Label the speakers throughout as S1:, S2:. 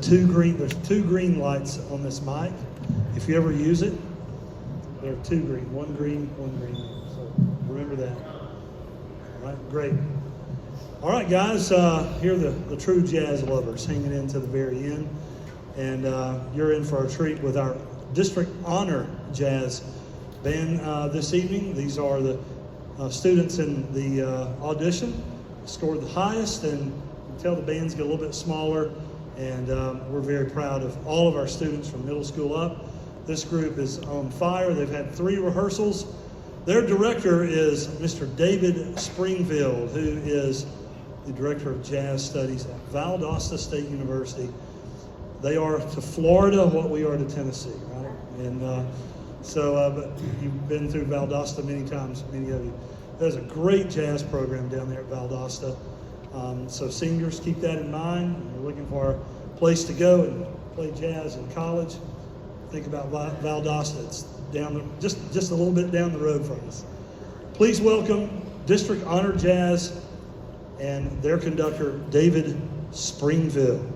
S1: There's two green lights on this mic. If you ever use it, there are two green, one green. So remember that. All right, great. All right, guys, here are the true jazz lovers hanging in to the very end. And you're in for a treat with our District Honor Jazz Band this evening. These are the students in the audition, scored the highest, and you can tell the bands get a little bit smaller. And we're very proud of all of our students from middle school up. This group is on fire. They've had 3 rehearsals. Their director is Mr. David Springfield, who is the director of jazz studies at Valdosta State University. They are to Florida what we are to Tennessee, right? And but you've been through Valdosta many times, many of you. There's a great jazz program down there at Valdosta. So seniors, keep that in mind. When you're looking for a place to go and play jazz in college, think about Valdosta. It's down just a little bit down the road from us. Please welcome District Honor Jazz and their conductor, David Springfield.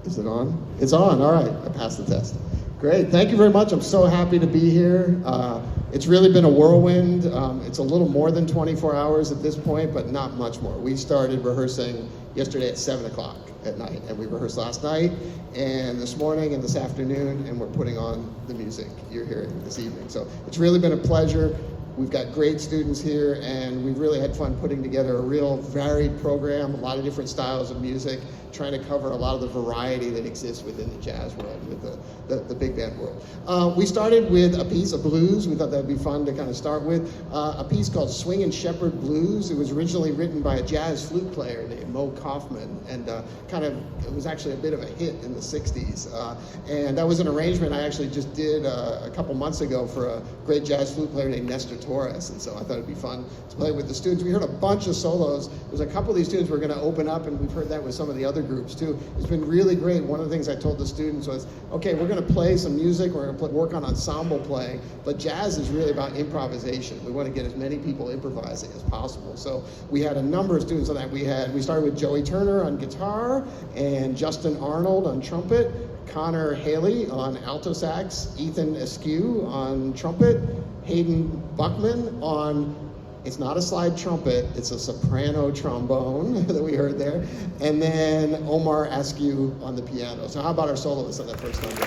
S2: Is it on? It's on. All right. I passed the test. Great. Thank you very much. I'm so happy to be here. It's really been a whirlwind. It's a little more than 24 hours at this point, but not much more. We started rehearsing yesterday at 7 o'clock at night, and we rehearsed last night and this morning and this afternoon, and we're putting on the music you're hearing this evening. So it's really been a pleasure. We've got great students here, and we've really had fun putting together a real varied program, a lot of different styles of music, trying to cover a lot of the variety that exists within the jazz world, with the big band world. We started with a piece of blues. We thought that would be fun to kind of start with. A piece called Swingin' Shepherd Blues. It was originally written by a jazz flute player named Mo Kaufman, and it was actually a bit of a hit in the 60s. And that was an arrangement I actually just did a couple months ago for a great jazz flute player named Nestor Torres, and so I thought it'd be fun to play with the students. We heard a bunch of solos. There's a couple of these students we're going to open up, and we've heard that with some of the other groups too. It's been really great. One of the things I told the students was, okay, we're going to play some music, we're going to work on ensemble playing, but jazz is really about improvisation. We want to get as many people improvising as possible. So we had a number of students on that. We started with Joey Turner on guitar, and Justin Arnold on trumpet, Connor Haley on alto sax, Ethan Askew on trumpet, Hayden Buckman on, it's not a slide trumpet, it's a soprano trombone that we heard there, and then Omar Askew on the piano. So how about our soloists on that first number?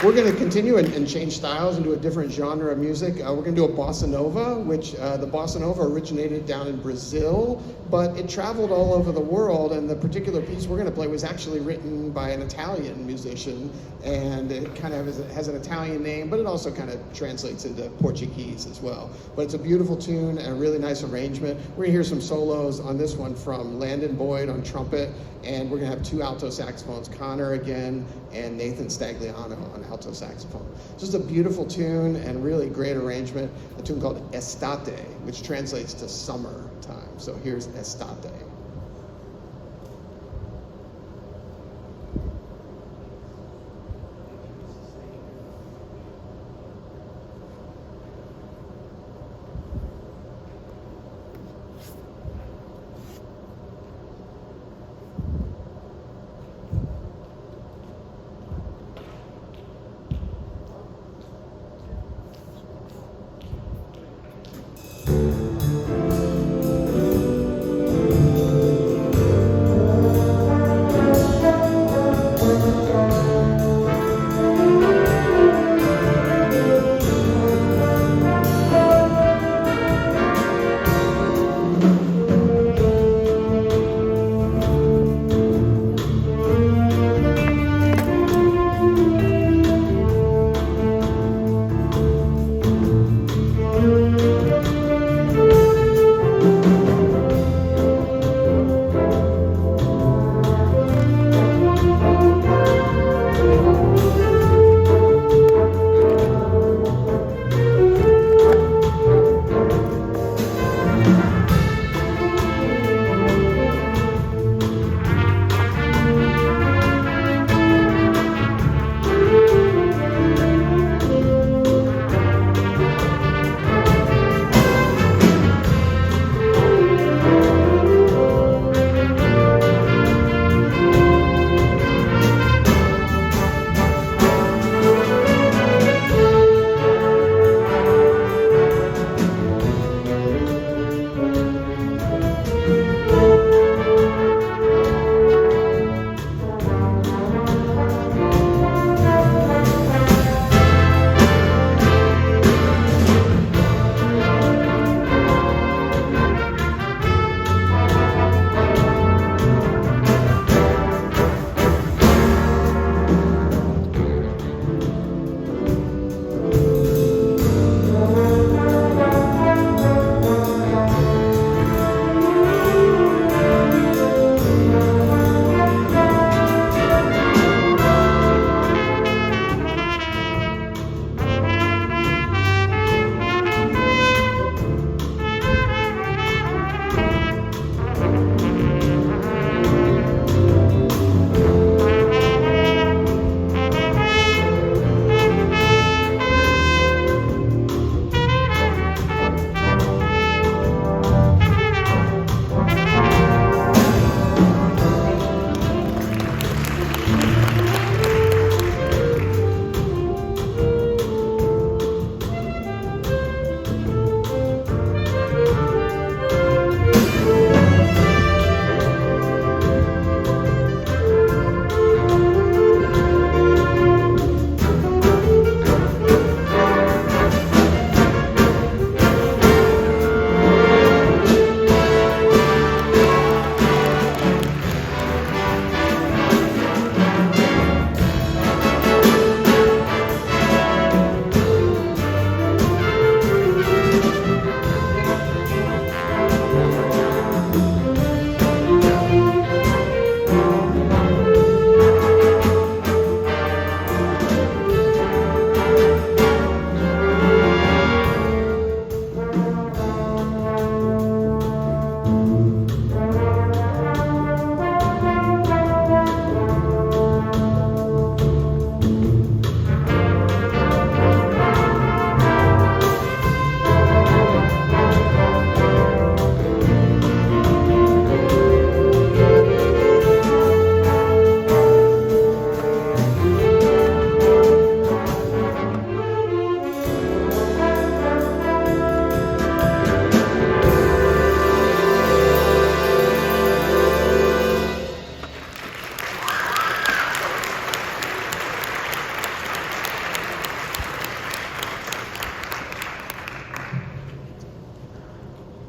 S2: We're going to continue and change styles and do a different genre of music. We're going to do a bossa nova, which the bossa nova originated down in Brazil, but it traveled all over the world, and the particular piece we're going to play was actually written by an Italian musician, and it kind of has an Italian name, but it also kind of translates into Portuguese as well. But it's a beautiful tune and a really nice arrangement. We're going to hear some solos on this one from Landon Boyd on trumpet, and we're going to have two alto saxophones, Connor again, and Nathan Stagliano on alto saxophone. Just a beautiful tune and really great arrangement, a tune called Estate, which translates to summertime. So here's Estate.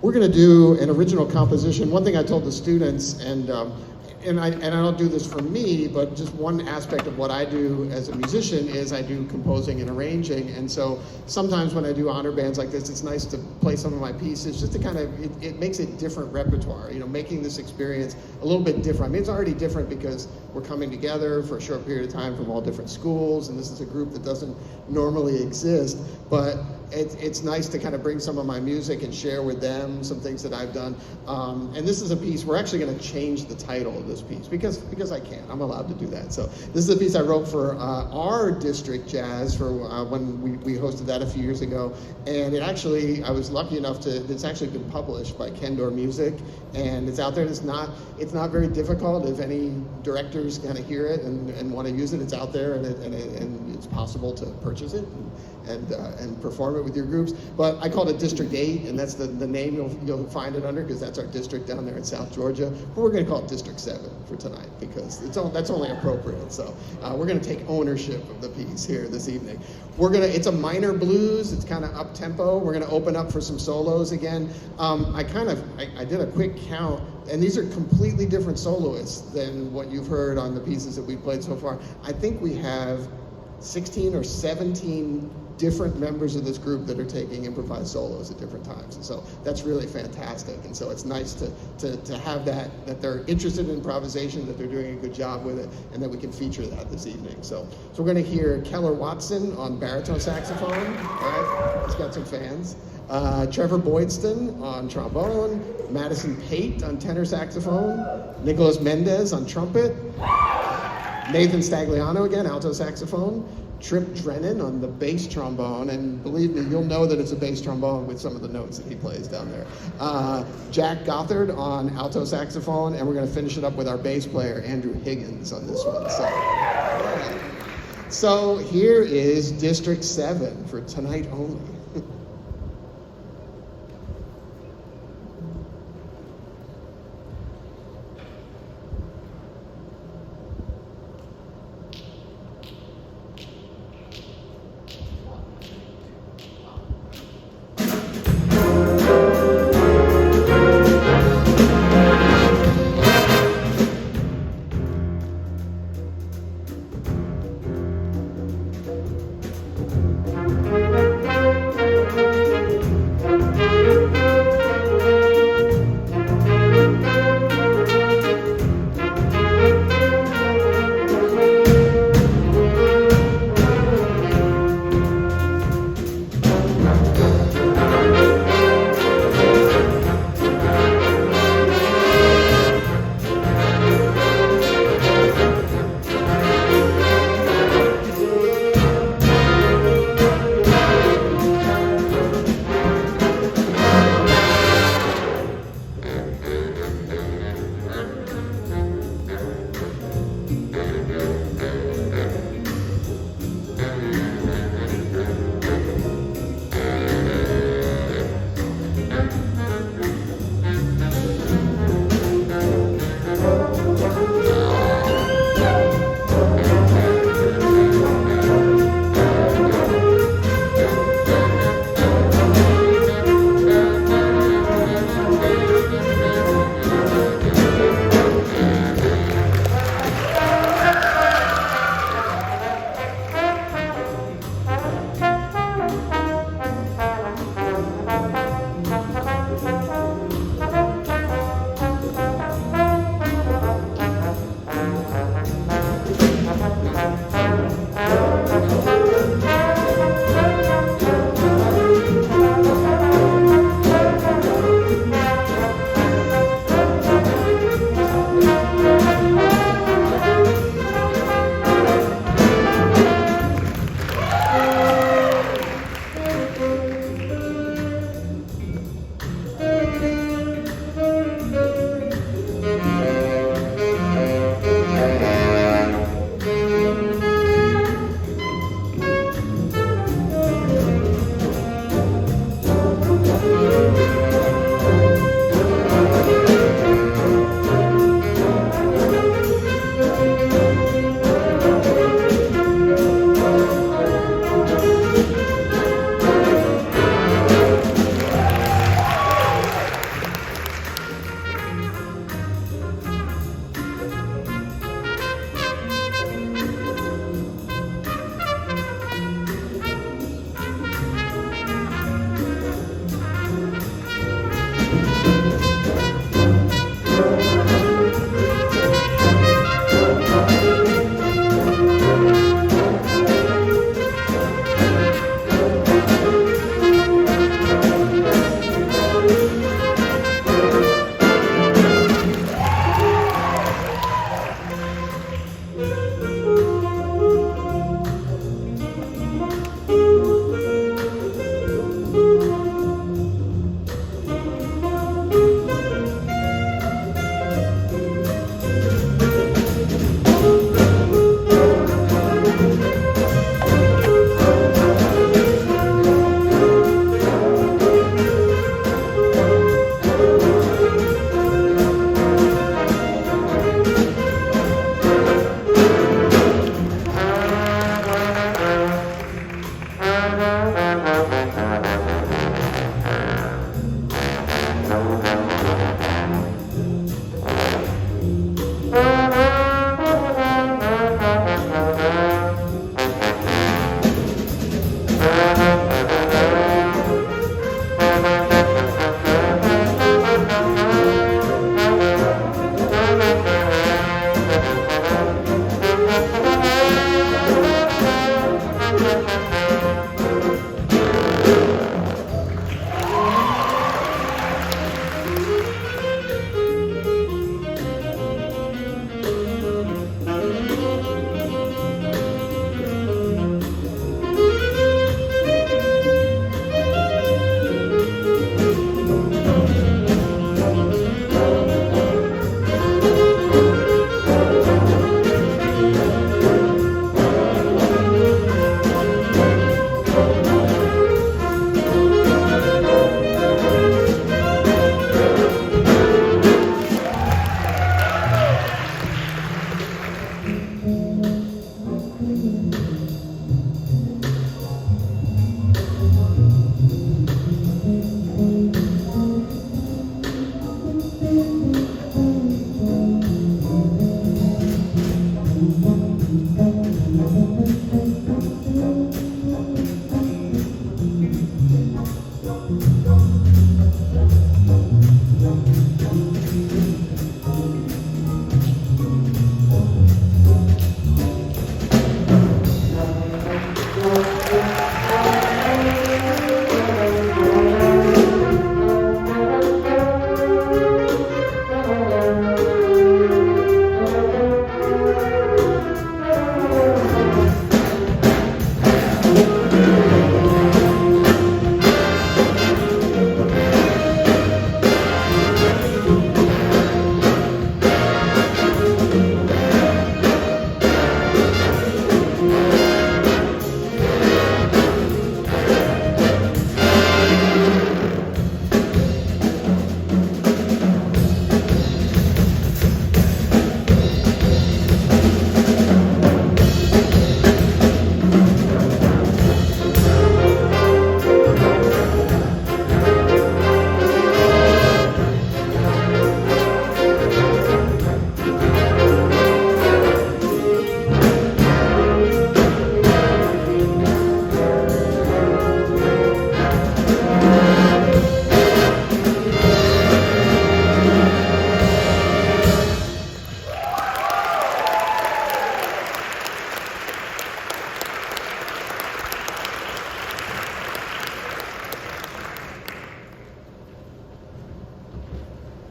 S2: we're going to do an original composition. One thing I told the students, and I don't do this for me, but just one aspect of what I do as a musician is I do composing and arranging. And so sometimes when I do honor bands like this, it's nice to play some of my pieces just to kind of, it makes it different repertoire, you know, making this experience a little bit different. I mean, it's already different because we're coming together for a short period of time from all different schools, and this is a group that doesn't normally exist, but it's nice to kind of bring some of my music and share with them some things that I've done. And this is a piece, we're actually going to change the title of this piece because I can. I'm allowed to do that. So this is a piece I wrote for our district jazz for when we hosted that a few years ago. And it actually, I was lucky enough it's actually been published by Kendor Music, and it's out there. It's not very difficult. If any directors kind of hear it and want to use it, it's out there, and it's possible to purchase it and perform it with your groups. But I called it District 8, and that's the name you'll find it under, because that's our district down there in South Georgia. But we're going to call it District 7 for tonight, because that's only appropriate. So we're going to take ownership of the piece here this evening. It's a minor blues. It's kind of up tempo. We're going to open up for some solos again. I did a quick count, and these are completely different soloists than what you've heard on the pieces that we've played so far. I think we have 16 or 17 different members of this group that are taking improvised solos at different times. And so that's really fantastic. And so it's nice to have that they're interested in improvisation, that they're doing a good job with it, and that we can feature that this evening. So we're going to hear Keller Watson on baritone saxophone. All right, he's got some fans. Trevor Boydston on trombone, Madison Pate on tenor saxophone, Nicholas Mendez on trumpet, Nathan Stagliano again, alto saxophone, Trip Drennan on the bass trombone, and believe me, you'll know that it's a bass trombone with some of the notes that he plays down there. Jack Gothard on alto saxophone, and we're going to finish it up with our bass player, Andrew Higgins, on this one. So here is District 7 for tonight only.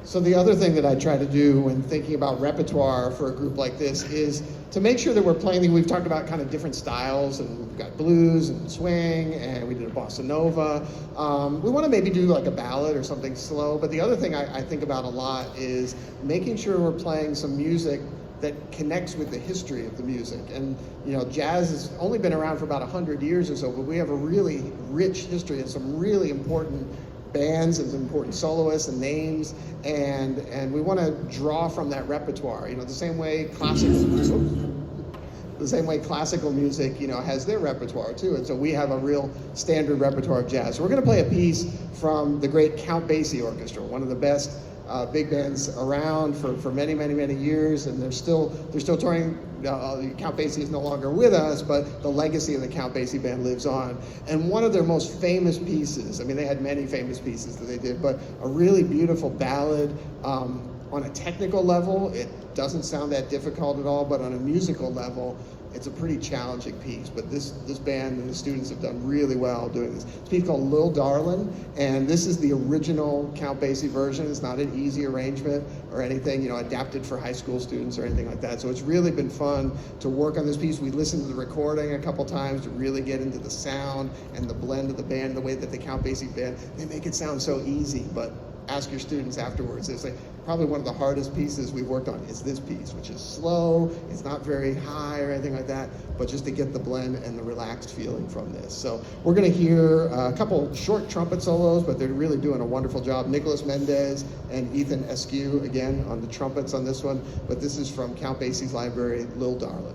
S2: So the other thing that I try to do when thinking about repertoire for a group like this is to make sure that we're playing, we've talked about kind of different styles, and we've got blues and swing, and we did a bossa nova. We want to maybe do like a ballad or something slow, but the other thing I think about a lot is making sure we're playing some music that connects with the history of the music. And jazz has only been around for about 100 years or so, but we have a really rich history and some really important bands and some important soloists and names, and we want to draw from that repertoire. The same way classical music, has their repertoire too, and so we have a real standard repertoire of jazz. So we're going to play a piece from the great Count Basie Orchestra, one of the best big bands around for many, many, many years, and they're still touring. Count Basie is no longer with us, but the legacy of the Count Basie band lives on. And one of their most famous pieces, they had many famous pieces that they did, but a really beautiful ballad. On a technical level, it doesn't sound that difficult at all, but on a musical level, it's a pretty challenging piece. But this band and the students have done really well doing this. It's a piece called Lil Darlin', and this is the original Count Basie version. It's not an easy arrangement or anything, adapted for high school students or anything like that. So it's really been fun to work on this piece. We listened to the recording a couple times to really get into the sound and the blend of the band, the way that the Count Basie band, they make it sound so easy, but ask your students afterwards. They say, probably one of the hardest pieces we've worked on is this piece, which is slow, it's not very high or anything like that, but just to get the blend and the relaxed feeling from this. So we're going to hear a couple short trumpet solos, but they're really doing a wonderful job. Nicholas Mendez and Ethan Eskew, again, on the trumpets on this one, but this is from Count Basie's library, Lil Darlin'.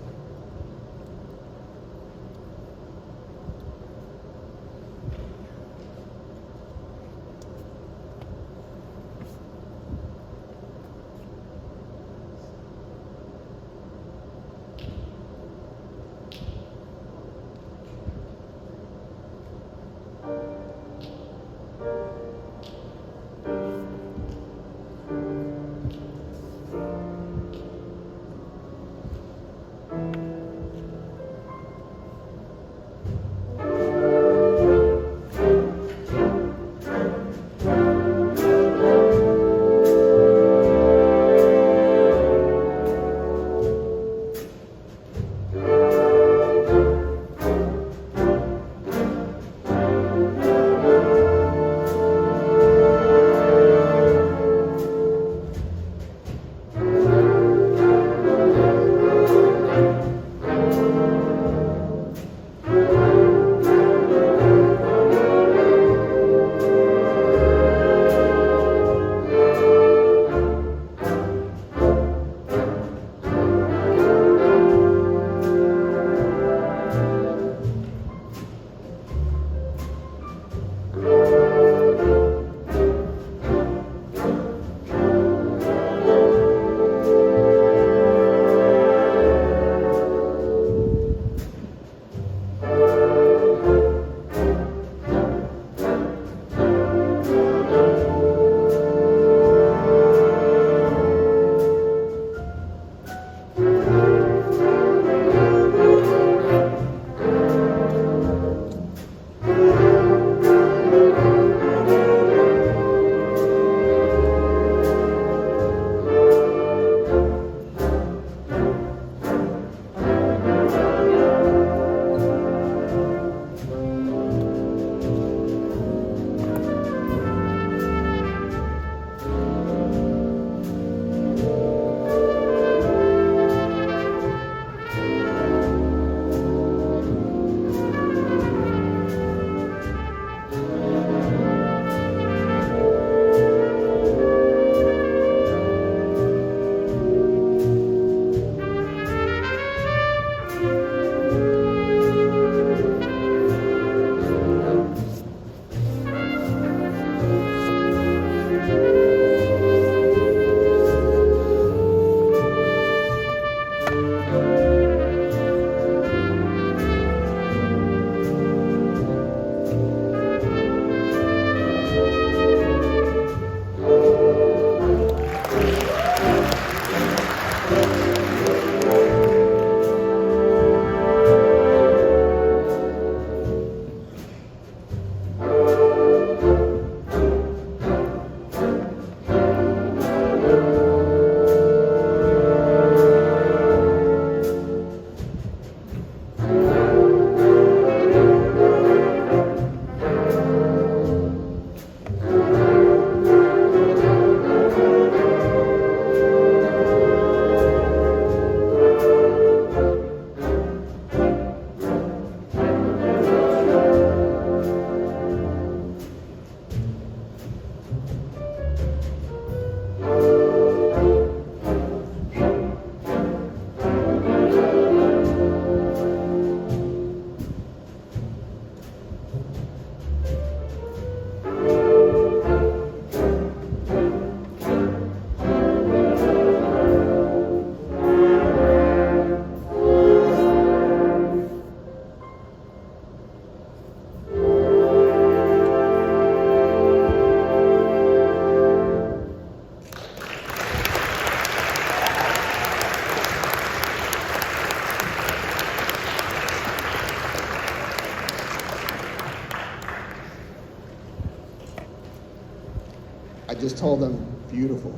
S2: I just told them, beautiful,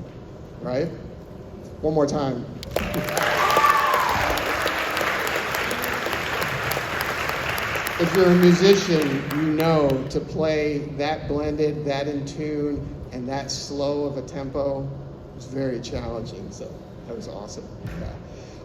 S2: right? One more time. If you're a musician, you know to play that blended, that in tune, and that slow of a tempo is very challenging. So that was awesome. Yeah.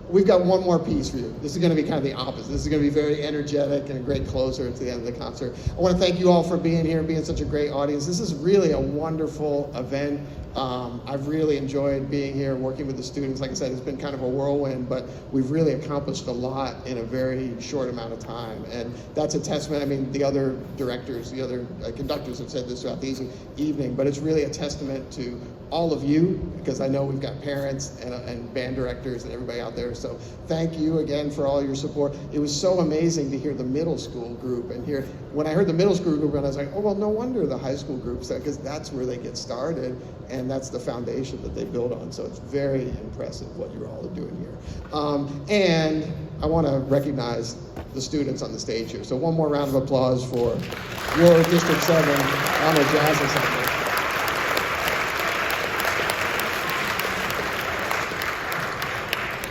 S2: We've got one more piece for you. This is going to be kind of the opposite. This is going to be very energetic and a great closer to the end of the concert. I want to thank you all for being here and being such a great audience. This is really a wonderful event. I've really enjoyed being here and working with the students. Like I said, it's been kind of a whirlwind, but we've really accomplished a lot in a very short amount of time. And that's a testament. I mean, the other directors, the other conductors have said this throughout the evening, but it's really a testament to all of you, because I know we've got parents and band directors and everybody out there. So thank you again for all your support. It was so amazing to hear the middle school group and hear, when I heard the middle school group, and I was like, oh, well, no wonder the high school groups, because that's where they get started and that's the foundation that they build on. So it's very impressive what you're all doing here. And I want to recognize the students on the stage here. So one more round of applause for your District 7 Honor Jazz Ensemble.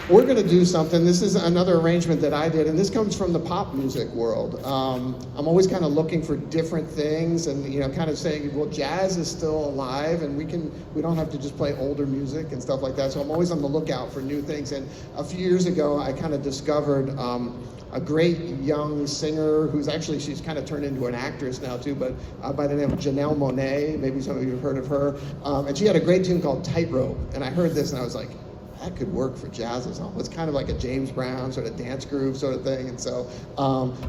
S2: We're going to do something. This is another arrangement that I did, and this comes from the pop music world. I'm always kind of looking for different things, and kind of saying, well, jazz is still alive, and we don't have to just play older music and stuff like that. So I'm always on the lookout for new things. And a few years ago, I kind of discovered a great young singer who's actually, she's kind of turned into an actress now too, but by the name of Janelle Monáe. Maybe some of you have heard of her. And she had a great tune called Tightrope. And I heard this and I was like, that could work for jazz ensemble. It's kind of like a James Brown sort of dance groove sort of thing. And so,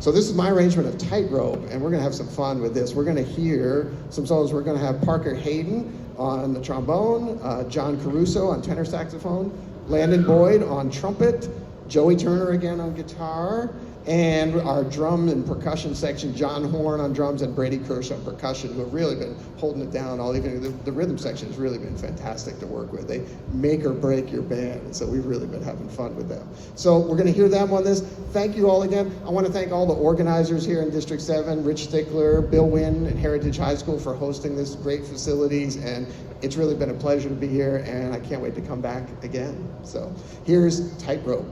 S2: so this is my arrangement of Tightrope, and we're gonna have some fun with this. We're gonna hear some solos. We're gonna have Parker Hayden on the trombone, John Caruso on tenor saxophone, Landon Boyd on trumpet, Joey Turner again on guitar, and our drum and percussion section, John Horn on drums and Brady Kirsch on percussion, who have really been holding it down all evening. The rhythm section has really been fantastic to work with. They make or break your band, and so we've really been having fun with them. So we're going to hear them on this. Thank you all again. I want to thank all the organizers here in District 7, Rich Stickler, Bill Wynn, and Heritage High School for hosting this great facilities, and it's really been a pleasure to be here, and I can't wait to come back again. So here's Tightrope.